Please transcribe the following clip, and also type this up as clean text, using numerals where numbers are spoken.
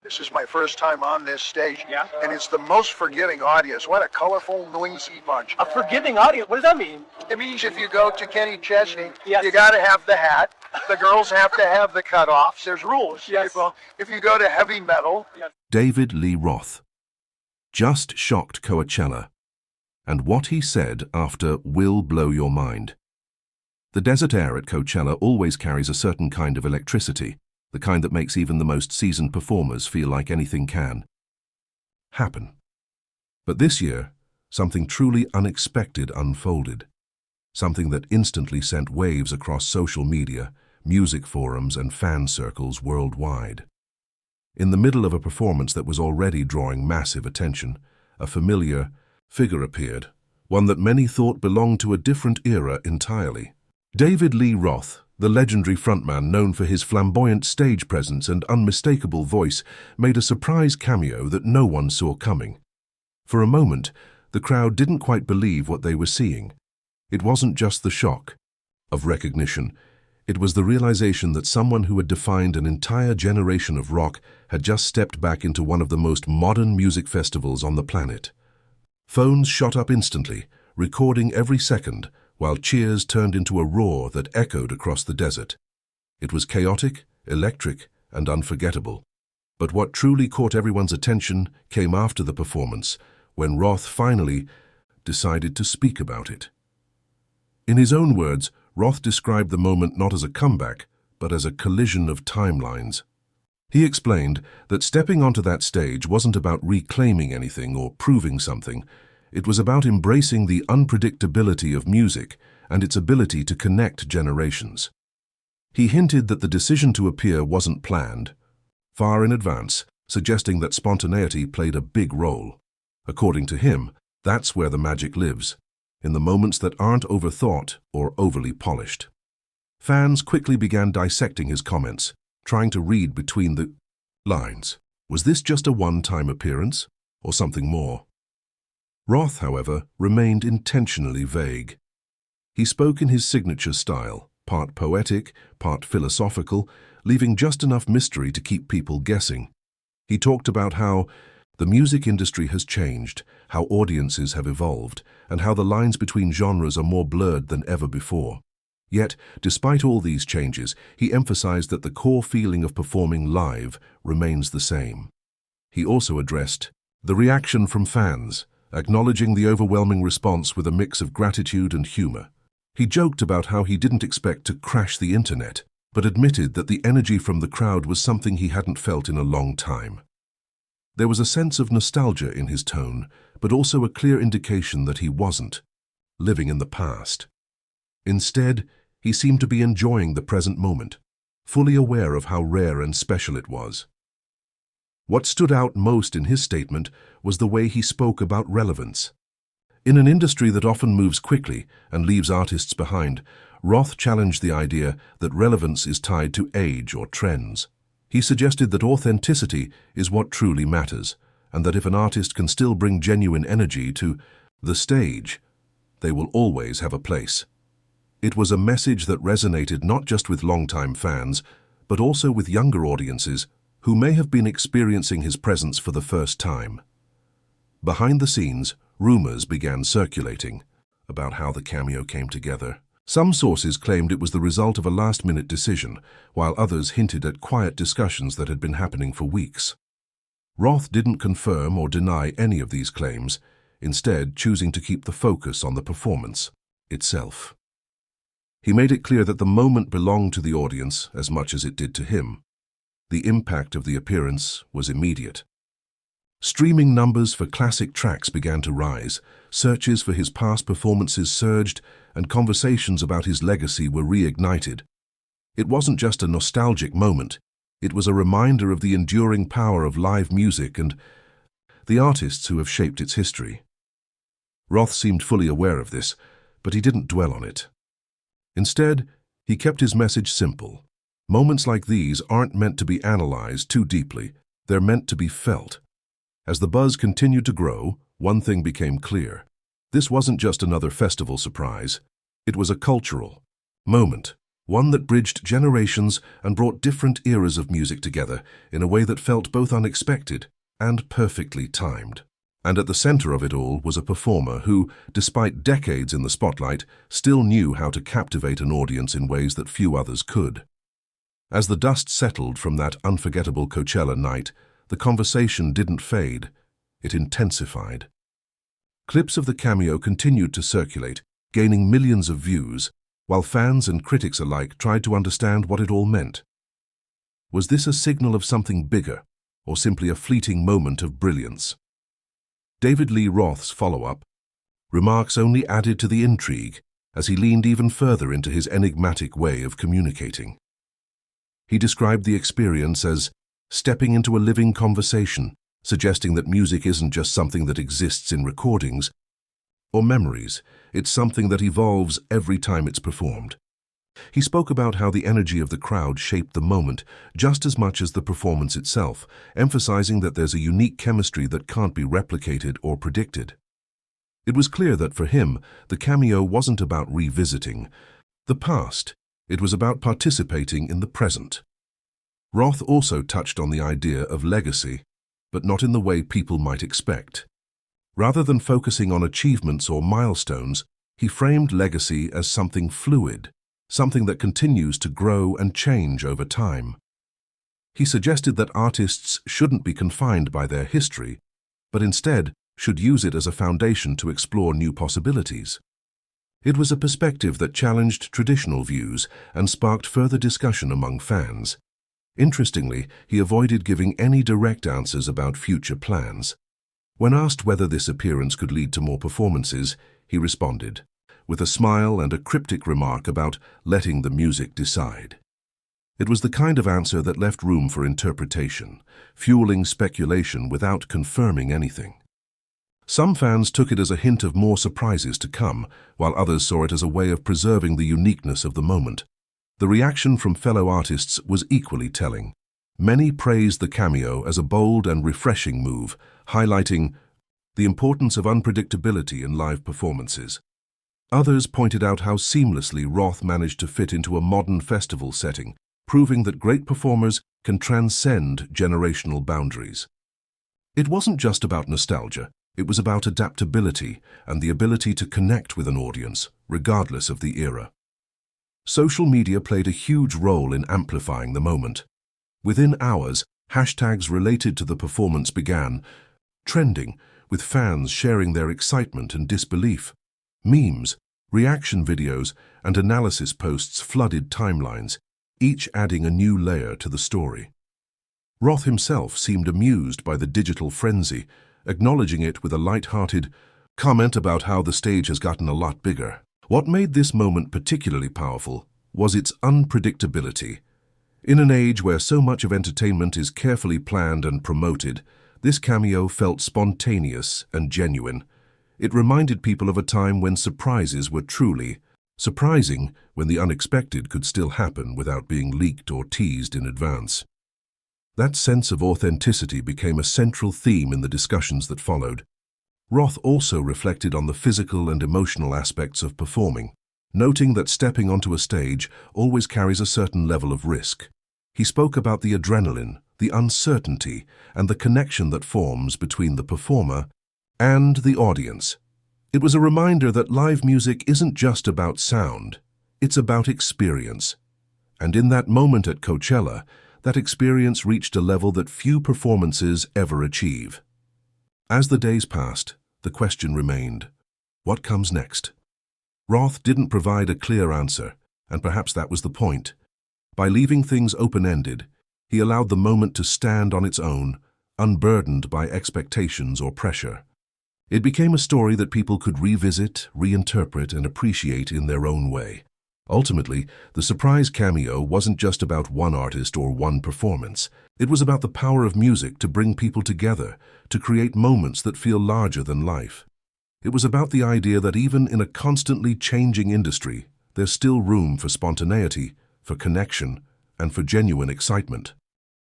This is my first time on this stage, Yeah. and it's the most forgiving audience. What a colorful, noisy bunch. A forgiving audience? What does that mean? It means if you go to Kenny Chesney, Yes. you got to have the hat. The girls have to have the cutoffs. There's rules. Yes. Well, if you go to heavy metal, David Lee Roth just shocked Coachella, and what he said after will blow your mind. The desert air at Coachella always carries a certain kind of electricity, the kind that makes even the most seasoned performers feel like anything can happen. But this year, something truly unexpected unfolded. Something that instantly sent waves across social media, music forums, and fan circles worldwide. In the middle of a performance that was already drawing massive attention, a familiar figure appeared, one that many thought belonged to a different era entirely. David Lee Roth, the legendary frontman known for his flamboyant stage presence and unmistakable voice, made a surprise cameo that no one saw coming. For a moment, the crowd didn't quite believe what they were seeing. It wasn't just the shock of recognition. It was the realization that someone who had defined an entire generation of rock had just stepped back into one of the most modern music festivals on the planet. Phones shot up instantly, recording every second, while cheers turned into a roar that echoed across the desert. It was chaotic, electric, and unforgettable. But what truly caught everyone's attention came after the performance, when Roth finally decided to speak about it. In his own words, Roth described the moment not as a comeback, but as a collision of timelines. He explained that stepping onto that stage wasn't about reclaiming anything or proving something. It was about embracing the unpredictability of music and its ability to connect generations. He hinted that the decision to appear wasn't planned, far in advance, suggesting that spontaneity played a big role. According to him, that's where the magic lives, in the moments that aren't overthought or overly polished. Fans quickly began dissecting his comments, trying to read between the lines. Was this just a one-time appearance, or something more? Roth, however, remained intentionally vague. He spoke in his signature style, part poetic, part philosophical, leaving just enough mystery to keep people guessing. He talked about how the music industry has changed, how audiences have evolved, and how the lines between genres are more blurred than ever before. Yet, despite all these changes, he emphasized that the core feeling of performing live remains the same. He also addressed the reaction from fans, acknowledging the overwhelming response with a mix of gratitude and humor. He joked about how he didn't expect to crash the internet, but admitted that the energy from the crowd was something he hadn't felt in a long time. There was a sense of nostalgia in his tone, but also a clear indication that he wasn't living in the past. Instead, he seemed to be enjoying the present moment, fully aware of how rare and special it was. What stood out most in his statement was the way he spoke about relevance. In an industry that often moves quickly and leaves artists behind, Roth challenged the idea that relevance is tied to age or trends. He suggested that authenticity is what truly matters, and that if an artist can still bring genuine energy to the stage, they will always have a place. It was a message that resonated not just with longtime fans, but also with younger audiences who may have been experiencing his presence for the first time. Behind the scenes, rumors began circulating about how the cameo came together. Some sources claimed it was the result of a last-minute decision, while others hinted at quiet discussions that had been happening for weeks. Roth didn't confirm or deny any of these claims, instead choosing to keep the focus on the performance itself. He made it clear that the moment belonged to the audience as much as it did to him. The impact of the appearance was immediate. Streaming numbers for classic tracks began to rise, searches for his past performances surged, and conversations about his legacy were reignited. It wasn't just a nostalgic moment, it was a reminder of the enduring power of live music and the artists who have shaped its history. Roth seemed fully aware of this, but he didn't dwell on it. Instead, he kept his message simple. Moments like these aren't meant to be analyzed too deeply, they're meant to be felt. As the buzz continued to grow, one thing became clear. This wasn't just another festival surprise. It was a cultural moment, one that bridged generations and brought different eras of music together in a way that felt both unexpected and perfectly timed. And at the center of it all was a performer who, despite decades in the spotlight, still knew how to captivate an audience in ways that few others could. As the dust settled from that unforgettable Coachella night, the conversation didn't fade, it intensified. Clips of the cameo continued to circulate, gaining millions of views, while fans and critics alike tried to understand what it all meant. Was this a signal of something bigger, or simply a fleeting moment of brilliance? David Lee Roth's follow-up remarks only added to the intrigue as he leaned even further into his enigmatic way of communicating. He described the experience as stepping into a living conversation, suggesting that music isn't just something that exists in recordings or memories, it's something that evolves every time it's performed. He spoke about how the energy of the crowd shaped the moment just as much as the performance itself, emphasizing that there's a unique chemistry that can't be replicated or predicted. It was clear that for him, the cameo wasn't about revisiting the past, it was about participating in the present. Roth also touched on the idea of legacy, but not in the way people might expect. Rather than focusing on achievements or milestones, he framed legacy as something fluid, something that continues to grow and change over time. He suggested that artists shouldn't be confined by their history, but instead should use it as a foundation to explore new possibilities. It was a perspective that challenged traditional views and sparked further discussion among fans. Interestingly, he avoided giving any direct answers about future plans. When asked whether this appearance could lead to more performances, he responded, with a smile and a cryptic remark about letting the music decide. It was the kind of answer that left room for interpretation, fueling speculation without confirming anything. Some fans took it as a hint of more surprises to come, while others saw it as a way of preserving the uniqueness of the moment. The reaction from fellow artists was equally telling. Many praised the cameo as a bold and refreshing move, highlighting the importance of unpredictability in live performances. Others pointed out how seamlessly Roth managed to fit into a modern festival setting, proving that great performers can transcend generational boundaries. It wasn't just about nostalgia, it was about adaptability and the ability to connect with an audience, regardless of the era. Social media played a huge role in amplifying the moment. Within hours, hashtags related to the performance began trending, with fans sharing their excitement and disbelief. Memes, reaction videos, and analysis posts flooded timelines, each adding a new layer to the story. Roth himself seemed amused by the digital frenzy, acknowledging it with a light-hearted comment about how the stage has gotten a lot bigger. What made this moment particularly powerful was its unpredictability. In an age where so much of entertainment is carefully planned and promoted, this cameo felt spontaneous and genuine. It reminded people of a time when surprises were truly surprising, when the unexpected could still happen without being leaked or teased in advance. That sense of authenticity became a central theme in the discussions that followed. Roth also reflected on the physical and emotional aspects of performing, noting that stepping onto a stage always carries a certain level of risk. He spoke about the adrenaline, the uncertainty, and the connection that forms between the performer and the audience. It was a reminder that live music isn't just about sound, it's about experience. And in that moment at Coachella, that experience reached a level that few performances ever achieve. As the days passed, the question remained, what comes next? Roth didn't provide a clear answer, and perhaps that was the point. By leaving things open-ended, he allowed the moment to stand on its own, unburdened by expectations or pressure. It became a story that people could revisit, reinterpret, and appreciate in their own way. Ultimately, the surprise cameo wasn't just about one artist or one performance. It was about the power of music to bring people together, to create moments that feel larger than life. It was about the idea that even in a constantly changing industry, there's still room for spontaneity, for connection, and for genuine excitement.